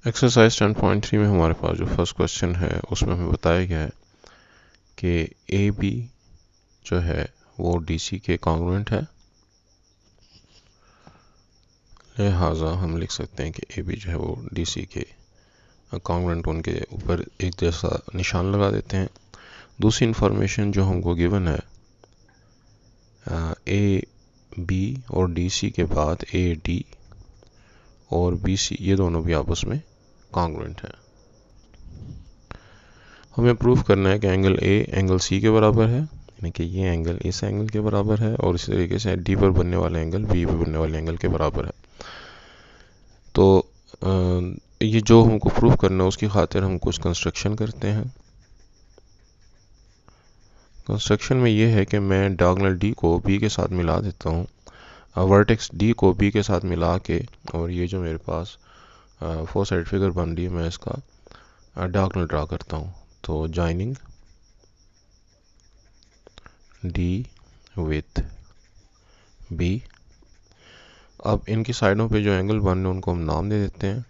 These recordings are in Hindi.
एक्सरसाइज 10.3 में हमारे पास जो फर्स्ट क्वेश्चन है उसमें हमें बताया गया है कि ए बी जो है वो डी सी के कॉन्ग्रुएंट है। लिहाजा हम लिख सकते हैं कि ए बी जो है वो डी सी के कॉन्ग्रुएंट, उनके ऊपर एक जैसा निशान लगा देते हैं। दूसरी इंफॉर्मेशन जो हमको गिवन है, ए बी और डी सी के बाद ए डी और बी सी ये दोनों भी आपस में कॉन्ग्रुएंट हैं। हमें प्रूफ करना है कि एंगल ए एंगल सी के बराबर है, यानी कि ये एंगल इस एंगल के बराबर है, और इसी तरीके से डी पर बनने वाला एंगल बी पर बनने वाले एंगल के बराबर है। तो ये जो हमको प्रूफ करना है उसकी खातिर हम कुछ कंस्ट्रक्शन करते हैं। कंस्ट्रक्शन में ये है कि मैं डायगोनल डी को बी के साथ मिला देता हूँ, वर्टेक्स डी को बी के साथ मिला के, और ये जो मेरे पास फोर साइड फिगर बन रही है मैं इसका डायगोनल ड्रा करता हूँ। तो जॉइनिंग डी विथ बी। अब इनकी साइडों पे जो एंगल बन रहे हैं उनको हम नाम दे देते हैं।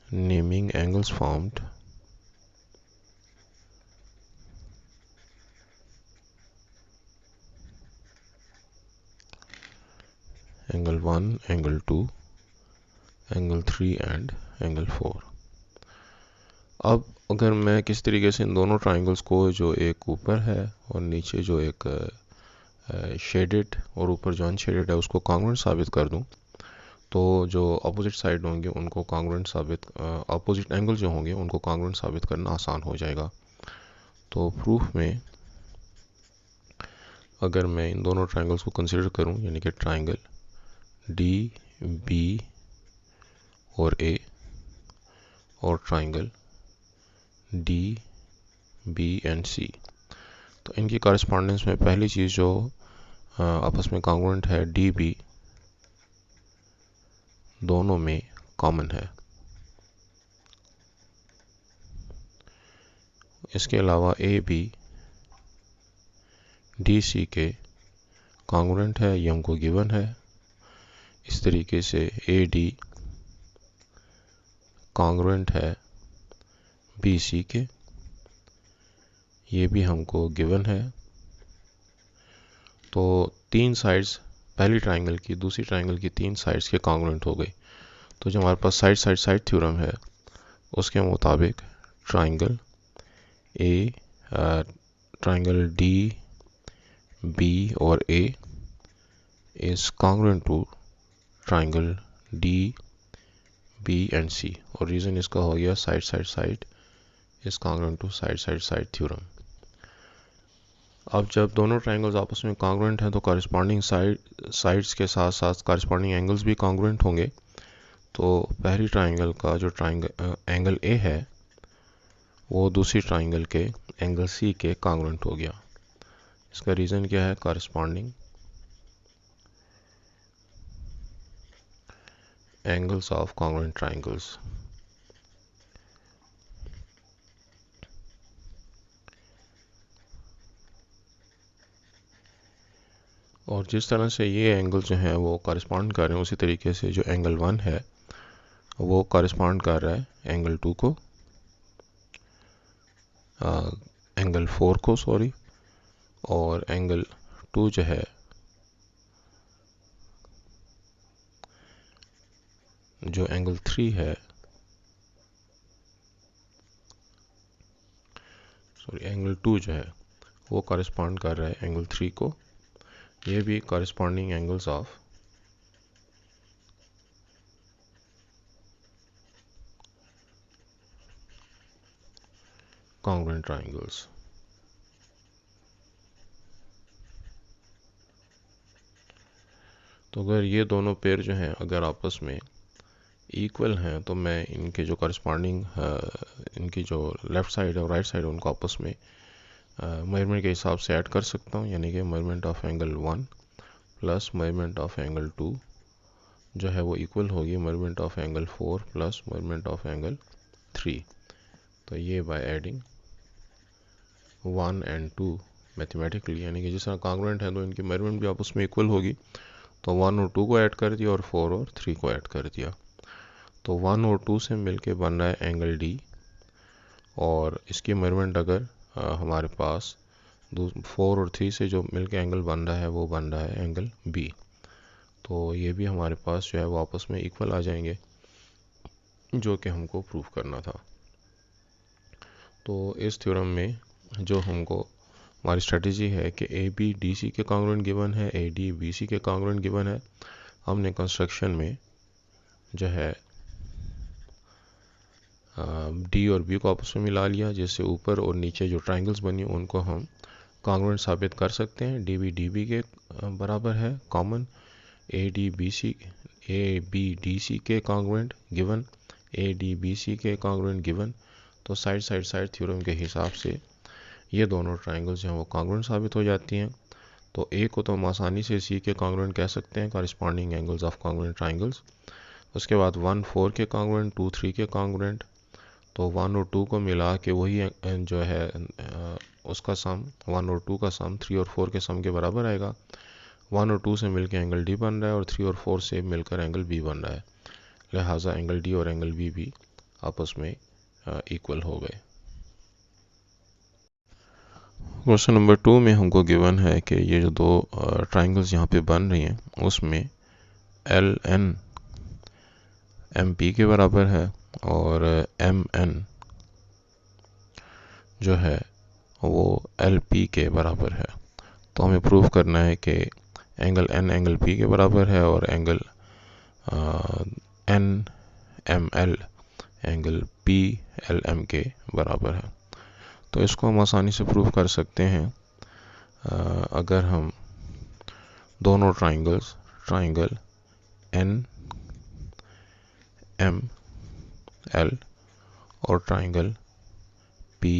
Naming angles formed angle 1, angle 2, angle 3 and angle 4। अब अगर मैं किस तरीके से इन दोनों ट्राइंगल्स को, जो एक ऊपर है और नीचे जो एक शेडेड और ऊपर जो अनशेडेड है, उसको कॉन्ग्रुएंट साबित कर दूं, तो जो अपोजिट साइड होंगे उनको कॉन्ग्रुएंट साबित, अपोजिट एंगल जो होंगे उनको कॉन्ग्रुएंट साबित करना आसान हो जाएगा। तो प्रूफ में अगर मैं इन दोनों ट्राइंगल्स को कंसिडर करूं, यानी कि ट्राइंगल डी बी और ए और ट्राइंगल डी बी एंड सी, तो इनकी कॉरेस्पॉन्डेंस में पहली चीज़ जो आपस में कॉन्ग्रुएंट है, डी बी दोनों में कॉमन है। इसके अलावा ए बी डी सी के कॉन्ग्रुएंट है, ये हमको गिवन है। इस तरीके से ए डी कॉन्ग्रुएंट है बी सी के, ये भी हमको गिवन है। तो तीन साइड्स, पहली ट्राइंगल की दूसरी ट्राइंगल की तीन साइड्स के कॉन्ग्रुएंट हो गए। तो जो हमारे पास साइड साइड साइड थ्योरम है उसके मुताबिक triangle A, triangle D B और A is congruent to triangle D B and C, और रीज़न इसका हो गया side side side is congruent to side side side theorem. अब जब दोनों ट्राइंगल्स आपस में कॉन्ग्रुएंट हैं तो कॉरेस्पॉन्डिंग साइड्स के साथ साथ कॉरेस्पॉन्डिंग एंगल्स भी कॉन्ग्रुएंट होंगे। तो पहली ट्राइंगल का जो एंगल ए है वो दूसरी ट्राइंगल के एंगल सी के कॉन्ग्रुएंट हो गया। इसका रीज़न क्या है? Corresponding angles of congruent triangles. और जिस तरह से ये एंगल जो है वो कॉरेस्पॉन्ड कर रहे हैं, उसी तरीके से जो एंगल 1 है वो कॉरेस्पॉन्ड कर रहा है एंगल 2 को, एंगल 4 को सॉरी, और एंगल 2 जो है जो एंगल 3 है, सॉरी एंगल 2 जो है वो कॉरेस्पॉन्ड कर रहा है एंगल 3 को। ये भी corresponding angles of congruent triangles. तो अगर ये दोनों पेयर जो हैं अगर आपस में इक्वल हैं तो मैं इनके जो कॉरेस्पॉन्डिंग इनकी जो लेफ़्ट साइड और राइट साइड उनको आपस में मेजरमेंट के हिसाब से ऐड कर सकता हूँ, यानी कि measurement of angle 1 plus measurement of angle 2 जो है वो इक्वल होगी measurement of angle 4 plus measurement of angle 3। तो ये बाय एडिंग 1 एंड 2 मैथमेटिकली, यानी कि जिस तरह कॉन्ग्रुएंट है तो इनकी मेजरमेंट भी आपस में इक्वल होगी, तो 1 और 2 को ऐड कर दिया और 4 और 3 को ऐड कर दिया। तो 1 और 2 से मिलके बन रहा है एंगल डी, और इसकी मेजरमेंट अगर हमारे पास 4 और 3 से जो मिलके एंगल बन रहा है वो बन रहा है एंगल बी। तो ये भी हमारे पास जो है वो आपस में इक्वल आ जाएंगे, जो कि हमको प्रूफ करना था। तो इस थ्योरम में जो हमको हमारी स्ट्रेटजी है कि ए बी डी सी के कॉन्ग्रुएंट गिवन है, ए डी बी सी के कॉन्ग्रुएंट गिवन है। हमने कंस्ट्रक्शन में जो है डी और बी को आपस में मिला लिया, जिससे ऊपर और नीचे जो ट्राइंगल्स बनी उनको हम कॉन्ग्रुएंट साबित कर सकते हैं। डी बी के बराबर है common, A B D C के congruent given, A D B C के कॉन्ग्रुएंट गिवन। तो साइड थ्योरम के हिसाब से ये दोनों ट्राइंगल्स जो हैं वो कॉन्ग्रुएंट साबित हो जाती हैं। तो ए को तो हम आसानी से सी के कॉन्ग्रुएंट कह सकते हैं, corresponding angles of congruent triangles. उसके बाद 1 4 के कॉन्ग्रुएंट, 2 3 के कॉन्ग्रुएंट। तो 1 और 2 को मिला के वही जो है उसका सम 1 और 2 का सम 3 और 4 के सम के बराबर आएगा। 1 और 2 से मिलकर एंगल डी बन रहा है और 3 और 4 से मिलकर एंगल बी बन रहा है, लिहाजा एंगल डी और एंगल बी भी आपस में इक्वल हो गए। क्वेश्चन नंबर 2 में हमको गिवन है कि ये जो दो ट्राइंगल्स यहाँ पे बन रही हैं उसमें एल एन एम पी के बराबर है और एम एन जो है वो एल पी के बराबर है। तो हमें प्रूव करना है कि एंगल एन एंगल पी के बराबर है और angle N M L angle P L M के बराबर है। तो इसको हम आसानी से प्रूव कर सकते हैं अगर हम दोनों ट्राइंगल एन एम एल और ट्राइंगल पी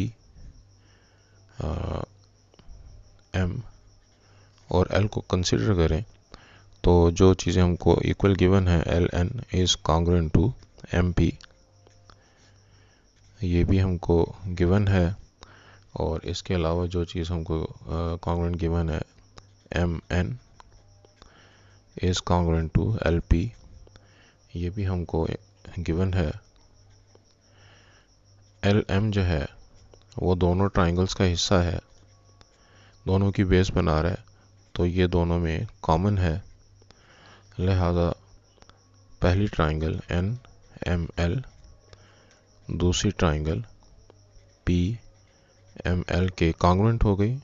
एम और एल को कंसिडर करें, तो जो चीज़ें हमको इक्वल गिवन है L N is congruent to M P, ये भी हमको गिवन है। और इसके अलावा जो चीज़ हमको कॉन्ग्रुएंट गिवन है M N is congruent to L P, ये भी हमको गिवन है। एल एम जो है वो दोनों ट्राइंगल्स का हिस्सा है, दोनों की बेस बना रहा है, तो ये दोनों में कॉमन है, लिहाजा पहली ट्राइंगल एन एम एल दूसरी ट्राइंगल पी एम एल के कॉन्ग्रुएंट हो गई।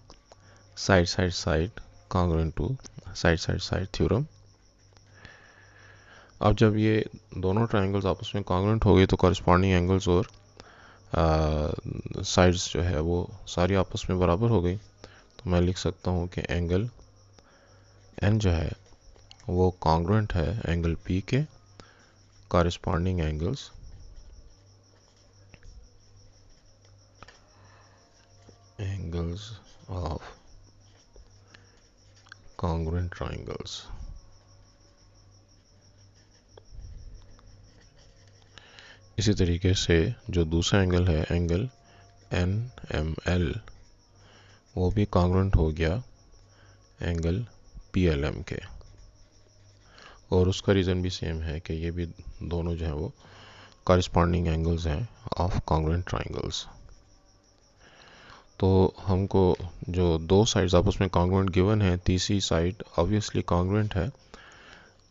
Side congruent to side theorem. अब जब ये दोनों ट्राइंगल्स आपस में कॉन्ग्रुएंट हो गई तो कॉरस्पॉन्डिंग एंगल्स और साइड्स जो है वो सारी आपस में बराबर हो गई। तो मैं लिख सकता हूँ कि एंगल एन जो है वो कॉन्ग्रुएंट है एंगल पी के, corresponding angles of congruent triangles. इसी तरीके से जो दूसरा एंगल है एंगल एन एम एल वो भी कॉन्ग्रुएंट हो गया एंगल पी एल एम के, और उसका रीज़न भी सेम है कि ये भी दोनों जो है वो कॉरस्पॉन्डिंग एंगल्स हैं ऑफ कॉन्ग्रुएंट ट्राइंगल्स। तो हमको जो दो साइड्स आपस में कॉन्ग्रुएंट गिवन है, तीसरी साइड ऑब्वियसली कॉन्ग्रुएंट है।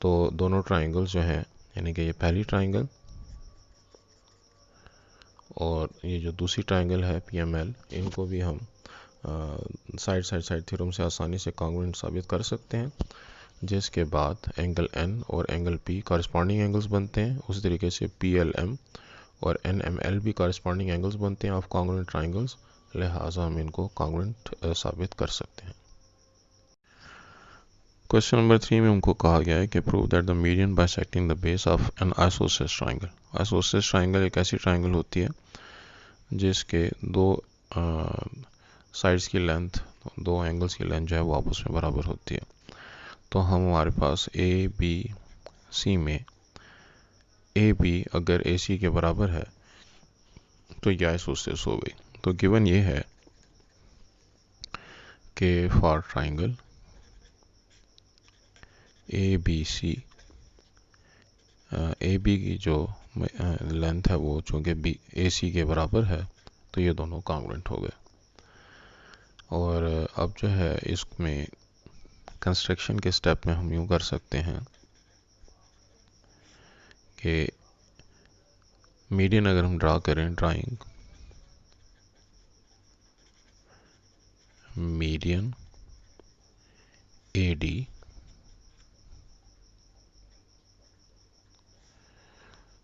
तो दोनों ट्राइंगल्स जो हैं यानी कि ये पहली ट्राइंगल और ये जो दूसरी ट्राइंगल है पी एम एल, इनको भी हम साइड थ्योरम से आसानी से कॉन्ग्रुएंट साबित कर सकते हैं, जिसके बाद एंगल एन और एंगल पी कॉरस्पॉन्डिंग एंगल्स बनते हैं। उसी तरीके से पी एल एम और एन एम एल भी कॉरस्पॉन्डिंग एंगल्स बनते हैं ऑफ कॉन्ग्रुएंट ट्राइंगल्स, लिहाजा हम इनको कॉन्ग्रुएंट साबित कर सकते हैं। क्वेश्चन नंबर 3 में हमको कहा गया है कि prove that the median bisecting the base of N isosceles triangle. Isosceles triangle एक ऐसी ट्राइंगल होती है जिसके दो साइड्स की लेंथ, दो एंगल्स की लेंथ जो है वो आपस में बराबर होती है। तो हम हमारे पास ए बी सी में ए बी अगर ए सी के बराबर है तो ये आइसोसेलेस हो गई। तो गिवन ये है कि फॉर ट्राइंगल ए बी की जो लेंथ है वो चूँकि बी ए सी के बराबर है, तो ये दोनों कॉन्ग्रुएंट हो गए। और अब जो है इसमें कंस्ट्रक्शन के स्टेप में हम यूँ कर सकते हैं कि मीडियन अगर हम ड्रा करें, ड्राइंग मीडियन ए डी,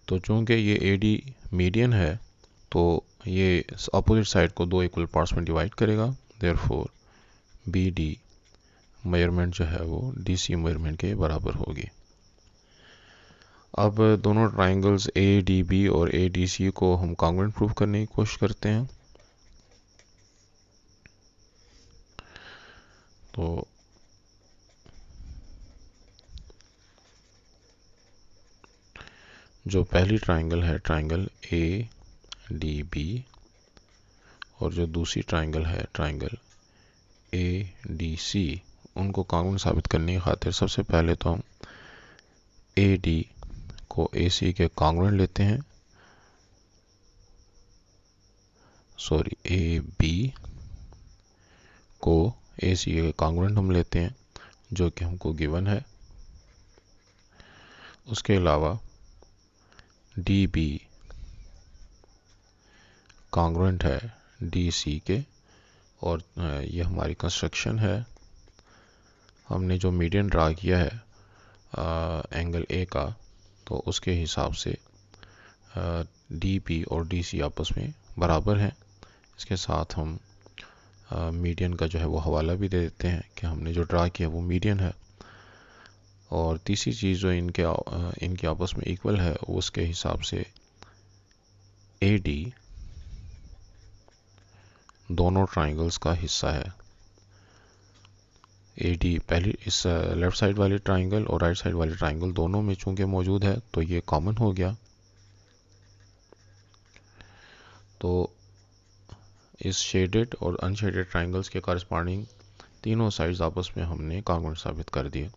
तो चूंकि ये ए डी मीडियन है तो ये अपोजिट साइड को दो इक्वल पार्ट्स में डिवाइड करेगा, देयरफॉर बी डी मेजरमेंट जो है वो डी सी मेजरमेंट के बराबर होगी। अब दोनों ट्राइंगल्स ए डी बी और ए डी सी को हम कॉन्ग्रुएंट प्रूफ करने की कोशिश करते हैं। तो जो पहली ट्राइंगल है, ट्राइंगल ए डी बी, और जो दूसरी ट्राइंगल है, ट्राइंगल ए डी सी, उनको कॉन्ग्रुएंट साबित करने की खातिर सबसे पहले तो हम ए डी को ए सी के कॉन्ग्रुएंट लेते हैं, सॉरी ए बी को ए सी के कॉन्ग्रुएंट हम लेते हैं, जो कि हमको गिवन है। उसके अलावा डी बी कॉन्ग्रुएंट है डी सी के, और ये हमारी कंस्ट्रक्शन है। हमने जो मीडियन ड्रा किया है एंगल ए का, तो उसके हिसाब से डी बी और डी सी आपस में बराबर हैं। इसके साथ हम मीडियन का जो है वो हवाला भी दे देते हैं कि हमने जो ड्रा किया वो मीडियन है। और तीसरी चीज़ जो इनके आपस में इक्वल है, उसके हिसाब से ए डी दोनों ट्राइंगल्स का हिस्सा है। ए डी पहली इस लेफ्ट साइड वाले ट्राइंगल और राइट साइड वाले ट्राइंगल दोनों में चूंकि मौजूद है, तो ये कॉमन हो गया। तो इस शेडेड और अनशेडेड ट्राइंगल्स के कॉरस्पॉन्डिंग तीनों साइड्स आपस में हमने कॉन्ग्रुएंट साबित कर दिए।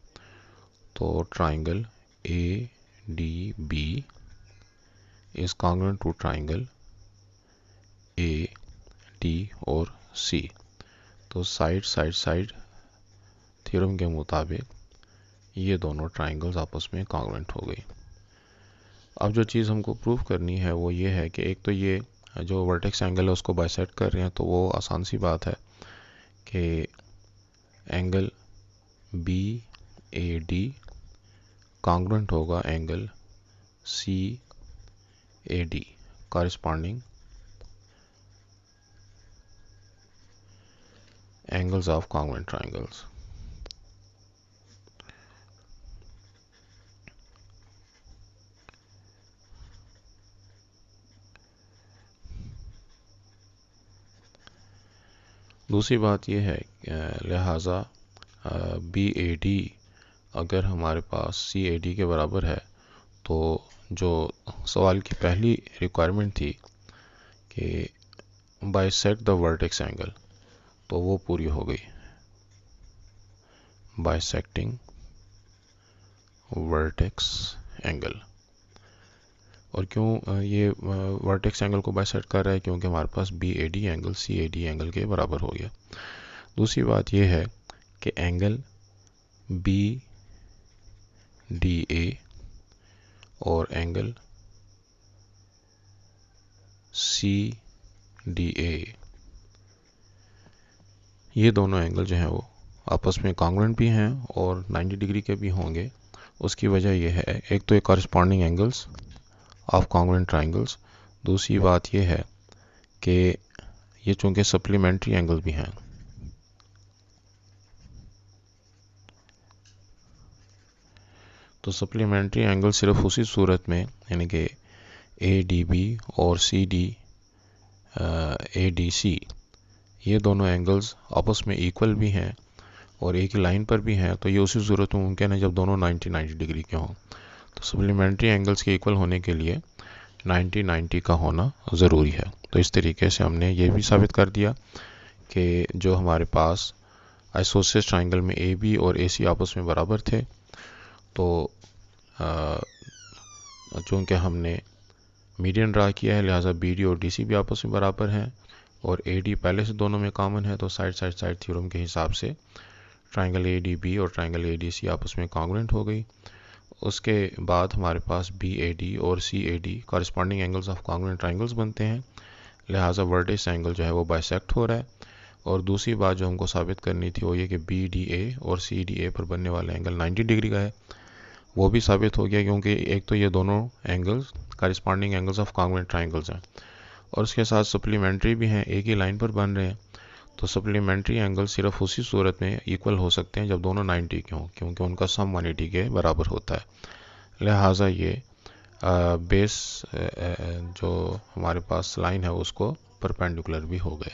तो triangle A D B is congruent to triangle A D और सी। तो साइड थ्योरम के मुताबिक ये दोनों ट्राइंगल्स आपस में कॉन्ग्रुएंट हो गई। अब जो चीज़ हमको प्रूव करनी है वो ये है कि एक तो ये जो वर्टेक्स एंगल है उसको बाइसेक्ट कर रहे हैं, तो वो आसान सी बात है कि angle B A D congruent होगा angle C A D corresponding angles of congruent triangles। दूसरी बात यह है लिहाजा बी ए डी अगर हमारे पास सी ए डी के बराबर है, तो जो सवाल की पहली रिक्वायरमेंट थी कि बाइसेक्ट द वर्टेक्स एंगल, तो वो पूरी हो गई। Bisecting vertex angle. और क्यों ये वर्टेक्स एंगल को बाइसेक्ट कर रहा है? क्योंकि हमारे पास B A D angle C A D angle के बराबर हो गया। दूसरी बात यह है कि एंगल बी डी ए और एंगल सी डी ए, ये दोनों एंगल जो हैं वो आपस में कॉन्ग्रुएंट भी हैं और 90 डिग्री के भी होंगे। उसकी वजह यह है, एक तो ये corresponding angles of congruent triangles, दूसरी बात यह है कि ये चूंकि सप्लीमेंट्री एंगल भी हैं। तो सप्लीमेंट्री एंगल सिर्फ उसी सूरत में, यानी कि ए डी बी और C D A D C, ये दोनों एंगल्स आपस में इक्वल भी हैं और एक ही लाइन पर भी हैं, तो ये उसी सूरत में मुमकिन है जब दोनों 90 डिग्री के हों। तो सप्लीमेंट्री एंगल्स के इक्वल होने के लिए 90 का होना ज़रूरी है। तो इस तरीके से हमने ये भी साबित कर दिया कि जो हमारे पास आइसोसेलेस ट्राइंगल में ए बी और ए सी आपस में बराबर थे, तो चूँकि हमने मीडियन ड्रा किया है लिहाजा BD और DC भी आपस में बराबर हैं और AD पहले से दोनों में कॉमन है, तो साइड साइड साइड थ्योरम के हिसाब से ट्राइंगल ADB और ट्राइंगल ADC आपस में कॉन्ग्रुएंट हो गई। उसके बाद हमारे पास BAD और CAD corresponding angles of congruent triangles बनते हैं, लिहाजा वर्टेक्स एंगल जो है वो बाइसेक्ट हो रहा है। और दूसरी बात जो हमको साबित करनी थी वो ये कि BDA और CDA पर बनने वाला एंगल 90 डिग्री का है, वो भी साबित हो गया, क्योंकि एक तो ये दोनों angles corresponding angles of congruent triangles हैं और उसके साथ सप्लीमेंट्री भी हैं, एक ही लाइन पर बन रहे हैं। तो सप्लीमेंट्री एंगल सिर्फ उसी सूरत में इक्वल हो सकते हैं जब दोनों 90 के हों, क्योंकि उनका सम 180 के बराबर होता है। लिहाजा ये बेस जो हमारे पास लाइन है उसको परपेंडिकुलर भी हो गए।